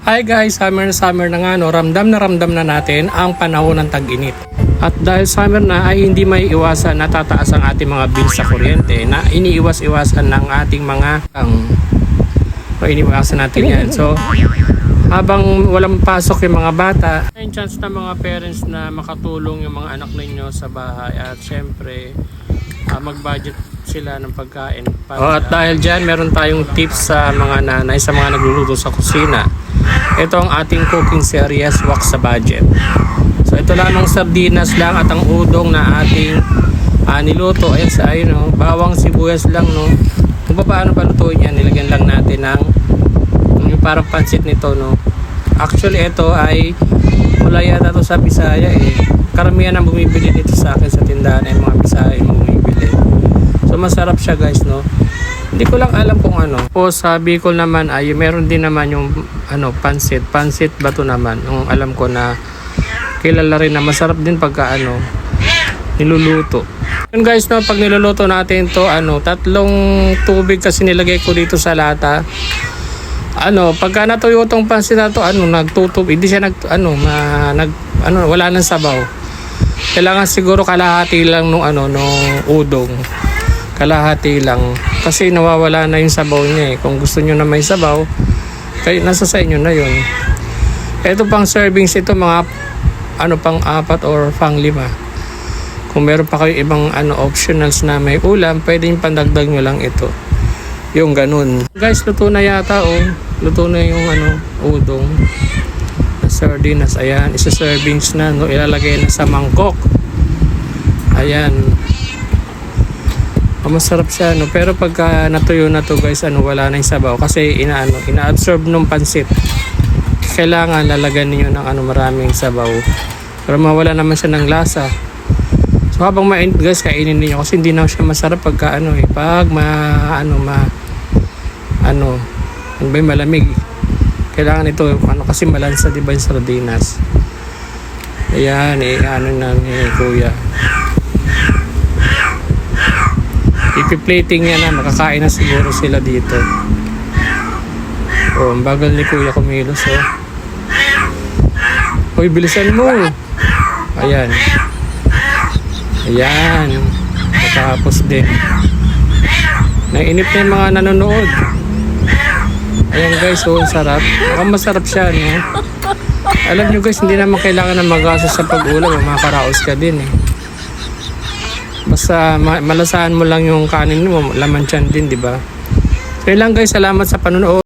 Hi guys, summer na nga no, ramdam na natin ang panahon ng tag-init. At dahil summer na ay hindi may iwasan na tataas ang ating mga bills sa kuryente na iniiwas-iwasan ng ating mga iniiwasan natin yan. So habang walang pasok yung mga bata, may chance na mga parents na makatulong yung mga anak ninyo sa bahay at syempre mag-budget sila ng pagkain. At dahil dyan, meron tayong tips sa mga nanay, sa mga nagluluto sa kusina. Ito ang ating cooking series, Wak sa Budget. So ito lang ang sardinas lang at ang udong na ating niluto. Ayan sa no, bawang sibuyas lang no. Kung paano palutuin yan, nilagyan lang natin ng yung parang pansit nito no. Actually ito ay wala yata ito sa Bisaya eh. Karamihan ang bumibili dito sa akin sa tindahan ay mga Bisaya yung bumibili. So masarap siya guys no. Hindi ko lang alam kung ano. O sa Bicol naman ay meron din naman yung pansit bato naman. Yung alam ko na kilala rin na masarap din pagka niluluto. Yun guys no, pag niluluto natin to tatlong tubig kasi nilagay ko dito sa lata. Pagka natuyo tong pansit na to nagtutubig, hindi siya wala nang sabaw. Kailangan siguro kalahati lang nung udong. Kalahati lang kasi nawawala na yung sabaw niya eh. Kung gusto niyo na may sabaw, kaya nasa sa inyo na yun. Ito pang servings ito mga pang 4 or pang 5. Kung meron pa kayo ibang optionals na may ulam, pwedeng pandagdag nyo lang ito. Yung ganun. Guys, luto na yata luto na yung udong. Sardinas, ayan, isa servings na ilalagay na sa mangkok. Ayan. Masarap siya pero pagka natuyo na to guys wala na yung sabaw kasi ina-absorb ng pansit. Kailangan lalagyan niyo ng maraming sabaw para mawala naman siya ng lasa. So habang mainit guys, kainin niyo kasi hindi na siya masarap pagka pag malamig. Kailangan ito kasi malansa di ba yung sardinas. Ayan na ni Kuya. Ipi-plating niya na, makakain na siguro sila dito. Ang bagal ni Kuya kumilos Uy, bilisan mo. Ayan. Matapos din. Nainip na yung mga nanonood. Ayan guys, ang sarap. Masarap siya Alam nyo guys, hindi naman kailangan na magastos sa pag-ulam. Makakaraos ka din Basta malasahan mo lang yung kanin mo, laman tiyan din, di ba? So yun lang guys, salamat sa panonood.